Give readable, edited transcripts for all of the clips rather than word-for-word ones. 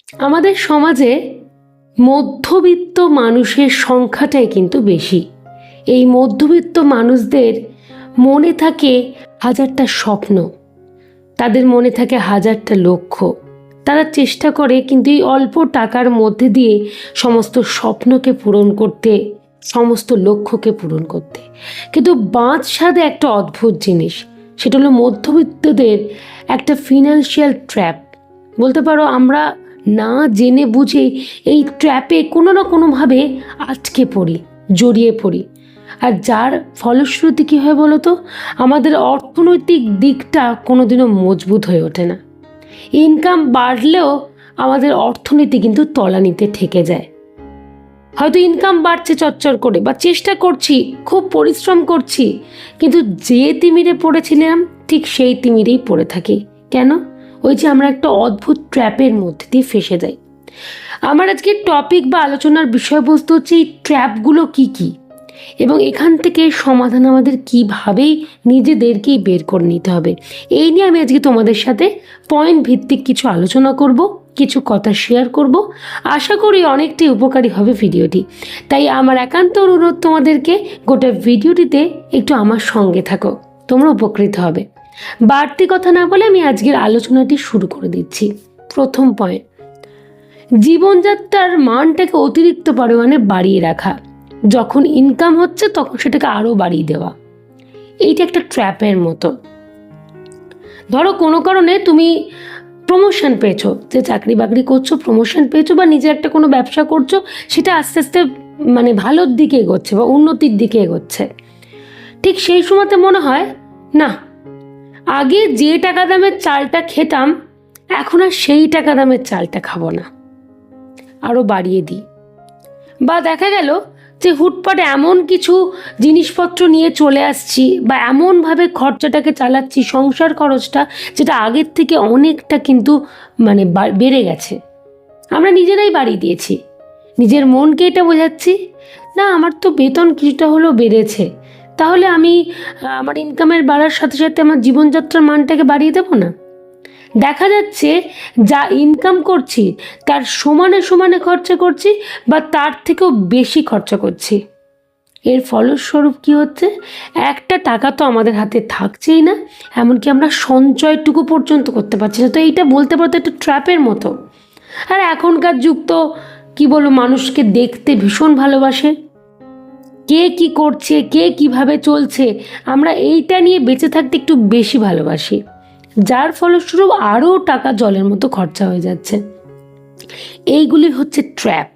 আমাদের সমাজে মধ্যবিত্ত মানুষের সংখ্যাটাই কিন্তু বেশি। এই মধ্যবিত্ত মানুষদের মনে থাকে হাজারটা স্বপ্ন, তাদের মনে থাকে হাজারটা লক্ষ্য। তারা চেষ্টা করে কিন্তু এই অল্প টাকার মধ্যে দিয়ে সমস্ত স্বপ্নকে পূরণ করতে, সমস্ত লক্ষ্যকে পূরণ করতে। কিন্তু বাঁশঝাড়ে একটা অদ্ভুত জিনিস, সেটা হলো মধ্যবিত্তদের একটা ফিনান্সিয়াল ট্র্যাপ। বলতে পারো আমরা না জেনে বুঝে এই ট্র্যাপে কোনো না কোনোভাবে আটকে পড়ি, জড়িয়ে পড়ি। আর যার ফলশ্রুতি কী হয় বলো তো, আমাদের অর্থনৈতিক দিকটা কোনোদিনও মজবুত হয়ে ওঠে না। ইনকাম বাড়লেও আমাদের অর্থনীতি কিন্তু তলানিতে ঠেকে যায়। হয়তো ইনকাম বাড়ছে চচ্চর করে, বা চেষ্টা করছি, খুব পরিশ্রম করছি, কিন্তু যে তিমিরে পড়েছিলাম ঠিক সেই তিমিরেই পড়ে থাকি। কেন? ওই যে আমরা একটা অদ্ভুত ট্র্যাপের মধ্যে দিয়ে ফেসে যাই। আমার আজকের টপিক বা আলোচনার বিষয়বস্তু হচ্ছে এই ট্র্যাপগুলো কী কী, এবং এখান থেকে সমাধান আমাদের কীভাবেই নিজেদেরকেই বের করে নিতে হবে, এই নিয়ে আমি আজকে তোমাদের সাথে পয়েন্ট ভিত্তিক কিছু আলোচনা করব, কিছু কথা শেয়ার করব। আশা করি অনেকটাই উপকারী হবে ভিডিওটি। তাই আমার একান্ত অনুরোধ তোমাদেরকে, গোটা ভিডিওটিতে একটু আমার সঙ্গে থাকো, তোমরা উপকৃত হবে। বাড়তি কথা না বলে আমি আজকের আলোচনাটি শুরু করে দিচ্ছি। প্রথম পয়েন্ট, জীবনযাত্রার মানটাকে অতিরিক্ত পরিমাণে বাড়িয়ে রাখা। যখন ইনকাম হচ্ছে তখন সেটাকে আরও বাড়িয়ে দেওয়া, এইটা একটা ট্র্যাপের মতো। ধরো কোনো কারণে তুমি প্রমোশন পেয়েছো, যে চাকরি বাকরি করছো, প্রমোশন পেয়েছো, বা নিজের একটা কোনো ব্যবসা করছো, সেটা আস্তে আস্তে মানে ভালোর দিকে এগোচ্ছে বা উন্নতির দিকে এগোচ্ছে। ঠিক সেই সময়তে মনে হয় না, আগে যে টাকা দামের চালটা খেতাম এখন আর সেই টাকা দামের চালটা খাবো না, আরও বাড়িয়ে দিই। বা দেখা গেল যে হুটপাটে এমন কিছু জিনিসপত্র নিয়ে চলে আসছি, বা এমনভাবে খরচাটাকে চালাচ্ছি, সংসার খরচটা, যেটা আগের থেকে অনেকটা কিন্তু মানে বেড়ে গেছে। আমরা নিজেরাই বাড়িয়ে দিয়েছি, নিজের মনকে এটা বোঝাচ্ছি, না আমার তো বেতন কিছুটা হলেও বেড়েছে, তাহলে আমি আমার ইনকামের বাড়ার সাথে সাথে আমার জীবনযাত্রার মানটাকে বাড়িয়ে দেবো না। দেখা যাচ্ছে যা ইনকাম করছি তার সমানে সমানে খরচা করছি, বা তার থেকেও বেশি খরচা করছি। এর ফলস্বরূপ কি হচ্ছে, একটা টাকা তো আমাদের হাতে থাকছেই না, এমনকি আমরা সঞ্চয়টুকু পর্যন্ত করতে পারছি না। তো এইটা বলতে পারতো একটা ট্র্যাপের মতো। আর এখনকার যুগ তো কি বলবো, মানুষকে দেখতে ভীষণ ভালোবাসে, কে কি করছে, কে কিভাবে চলছে, আমরা এইটা নিয়ে বেঁচে থাকতে একটু বেশি ভালোবাসি, যার ফলস্বরূপ আরও টাকা জলের মতো খরচা হয়ে যাচ্ছে। এইগুলি হচ্ছে ট্র্যাপ।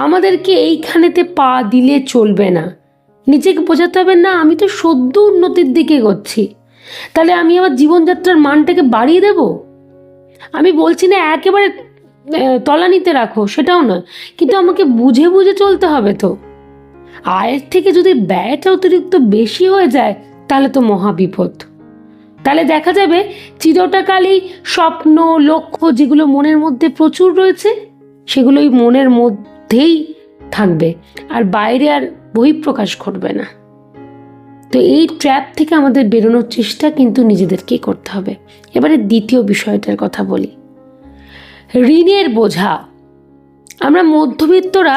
আমাদেরকে এইখানেতে পা দিলে চলবে না, নিজেকে বোঝাতে হবে না আমি তো সদ্য উন্নতির দিকে এগোচ্ছি, তাহলে আমি আমার জীবনযাত্রার মানটাকে বাড়িয়ে দেব। আমি বলছি না একেবারে তলানিতে রাখো, সেটাও না, কিন্তু আমাকে বুঝে বুঝে চলতে হবে। তো আয়ের থেকে যদি ব্যয়টা অতিরিক্ত বেশি হয়ে যায় তাহলে তো মহা বিপদ। তাহলে দেখা যাবে চিরটাকালই স্বপ্ন, লক্ষ্য যেগুলো মনের মধ্যে প্রচুর রয়েছে সেগুলোই মনের মধ্যেই থাকবে, আর বাইরে আর বহিঃপ্রকাশ ঘটবে না। তো এই ট্র্যাপ থেকে আমাদের বেরোনোর চেষ্টা কিন্তু নিজেদেরকেই করতে হবে। এবারে দ্বিতীয় বিষয়টার কথা বলি, ঋণের বোঝা। আমরা মধ্যবিত্তরা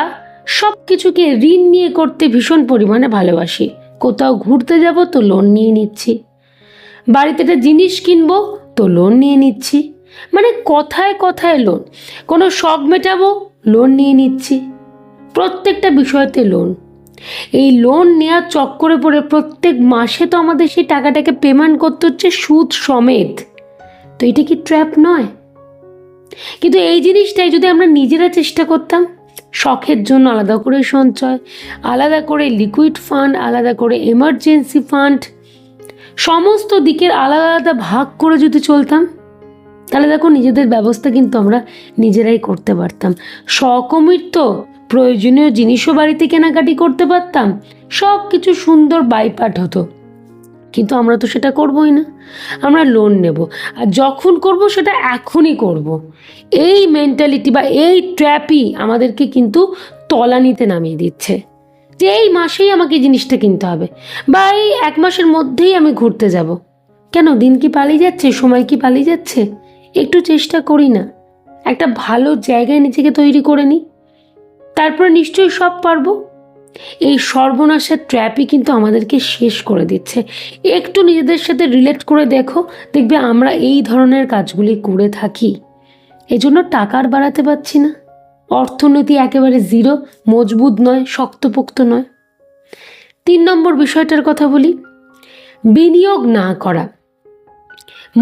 সব কিছুকে ঋণ নিয়ে করতে ভীষণ পরিমাণে ভালোবাসি। কোথাও ঘুরতে যাব তো লোন নিয়ে নিচ্ছি, বাড়িতে একটা জিনিস কিনবো তো লোন নিয়ে নিচ্ছি, মানে কথায় কথায় লোন। কোনো শখ মেটাবো লোন নিয়ে নিচ্ছি, প্রত্যেকটা বিষয়তে লোন। এই লোন নেওয়ার চক্করে পড়ে প্রত্যেক মাসে তো আমাদের সেই টাকাটাকে পেমেন্ট করতে হচ্ছে সুদ সমেত। তো এটা কি ট্র্যাপ নয়? কিন্তু এই জিনিসটাই যদি আমরা নিজেরা চেষ্টা করতাম, শখের জন্য আলাদা করে সঞ্চয়, আলাদা করে লিকুইড ফান্ড, আলাদা করে এমার্জেন্সি ফান্ড, সমস্ত দিকের আলাদা আলাদা ভাগ করে যদি চলতাম, তাহলে দেখো নিজেদের ব্যবস্থা কিন্তু আমরা নিজেরাই করতে পারতাম। সকমির তো প্রয়োজনীয় জিনিসও বাড়িতে কেনাকাটি করতে পারতাম, সব কিছু সুন্দর বাইপাট হতো। কিন্তু আমরা তো সেটা করবোই না, আমরা লোন নেব, আর যখন করব সেটা এখনই করব। এই মেন্টালিটি বা এই ট্র্যাপই আমাদেরকে কিন্তু তলানিতে নামিয়ে দিচ্ছে, যে এই মাসেই আমাকে জিনিসটা কিনতে হবে, বা এই এক মাসের মধ্যেই আমি ঘুরতে যাব। কেন? দিন কি পালিয়ে যাচ্ছে, সময় কি পালিয়ে যাচ্ছে? একটু চেষ্টা করি না একটা ভালো জায়গায় নিজেকে তৈরি করে নিই, তারপরে নিশ্চয়ই সব পারবো। এই সর্বনাশের ট্র্যাপই কিন্তু আমাদেরকে শেষ করে দিচ্ছে। একটু নিজেদের সাথে রিলেট করে দেখো, দেখবে আমরা এই ধরনের কাজগুলি করে থাকি। এজন্য টাকার বাড়াতে পারছি না, অর্থনীতি একেবারে জিরো, মজবুত নয়, শক্তপোক্ত নয়। 3 নম্বর বিষয়টার কথা বলি, বিনিয়োগ না করা।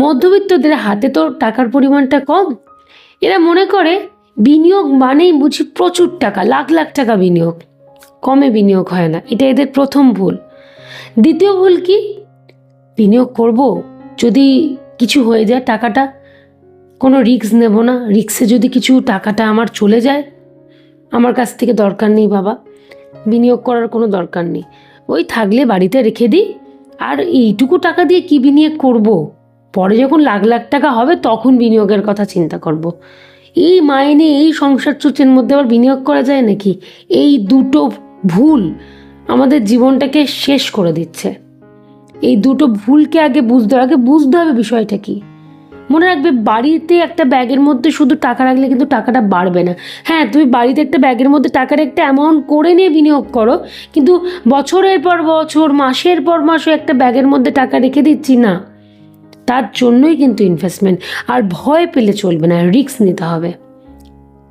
মধ্যবিত্তদের হাতে তো টাকার পরিমাণটা কম, এরা মনে করে বিনিয়োগ মানেই বুঝি প্রচুর টাকা, লাখ লাখ টাকা বিনিয়োগ। কমে বিনিয়োগ হয় না, এটা এদের প্রথম ভুল। দ্বিতীয় ভুল কি, বিনিয়োগ করব, যদি কিছু হয়ে যায় টাকাটা, কোনো রিস্ক নেব না, রিস্কে যদি কিছু টাকাটা আমার চলে যায়, আমার কাছ থেকে দরকার নেই বাবা, বিনিয়োগ করার কোনো দরকার নেই, ওই থাকলে বাড়িতে রেখে দিই, আর এইটুকু টাকা দিয়ে কি বিনিয়োগ করব, পরে যখন লাখ লাখ টাকা হবে তখন বিনিয়োগের কথা চিন্তা করব। এই মাইনে এই সংসার চুচের মধ্যে আবার বিনিয়োগ করা যায় নাকি? এই দুটো ভুল আমাদের জীবনটাকে শেষ করে দিচ্ছে। এই দুটো ভুলকে আগে বুঝতে হবে বিষয়টা কি। মনে রাখবে, বাড়িতে একটা ব্যাগের মধ্যে শুধু টাকা রাখলে কিন্তু টাকাটা বাড়বে না। হ্যাঁ, তুমি বাড়িতে একটা ব্যাগের মধ্যে টাকার একটা অ্যামাউন্ট করে নিয়ে বিনিয়োগ করো, কিন্তু বছরের পর বছর, মাসের পর মাসও একটা ব্যাগের মধ্যে টাকা রেখে দিচ্ছি না, তার জন্যই কিন্তু ইনভেস্টমেন্ট। আর ভয় পেলে চলবে না, রিস্ক নিতে হবে।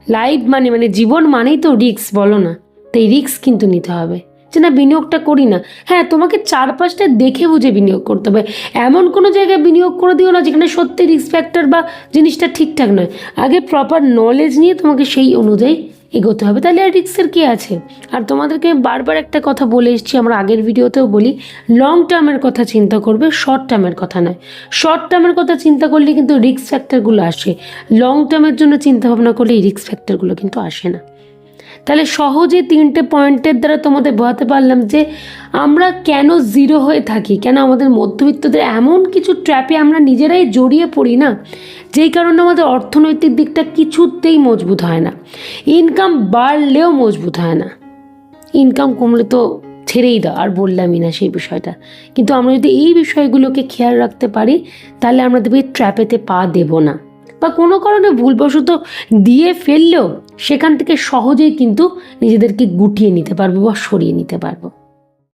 লাইফ মানে জীবন মানেই তো রিস্ক, বলো না? তাই রিস্ক কিন্তু নিতে হবে, যে না বিনিয়োগটা করি না। হ্যাঁ, তোমাকে 4-5টা দেখে বুঝে বিনিয়োগ করতে হবে। এমন কোনো জায়গায় বিনিয়োগ করে দিও না যেখানে সত্যি রিস্ক ফ্যাক্টর বা জিনিসটা ঠিকঠাক নয়। আগে প্রপার নলেজ নিয়ে তোমাকে সেই অনুযায়ী এগোতে হবে, তাহলে আর রিস্কের কী আছে। আর তোমাদেরকে আমি বারবার একটা কথা বলে এসেছি, আমরা আগের ভিডিওতেও বলি, লং টার্মের কথা চিন্তা করবে, শর্ট টার্মের কথা নয়। শর্ট টার্মের কথা চিন্তা করলে কিন্তু রিস্ক ফ্যাক্টরগুলো আসে, লং টার্মের জন্য চিন্তা ভাবনা করলে এই রিস্ক ফ্যাক্টরগুলো কিন্তু আসে না। তাহলে সহজে 3টে পয়েন্টের দ্বারা তোমাদের বোঝাতে পারলাম যে আমরা কেন জিরো হয়ে থাকি, কেন আমাদের মধ্যবিত্তদের এমন কিছু ট্র্যাপে আমরা নিজেরাই জড়িয়ে পড়ি না, যেই কারণে আমাদের অর্থনৈতিক দিকটা কিছুতেই মজবুত হয় না। ইনকাম বাড়লেও মজবুত হয় না, ইনকাম কমলে তো ছেড়েই দাও, আর বললামই না সেই বিষয়টা। কিন্তু আমরা যদি এই বিষয়গুলোকে খেয়াল রাখতে পারি, তাহলে আমরা দেখবি ট্র্যাপেতে পা দেব না, বা কোনো কারণে ভুলবশত দিয়ে ফেললেও সেখান থেকে সহজেই কিন্তু নিজেদেরকে গুটিয়ে নিতে পারবো বা সরিয়ে নিতে পারবো।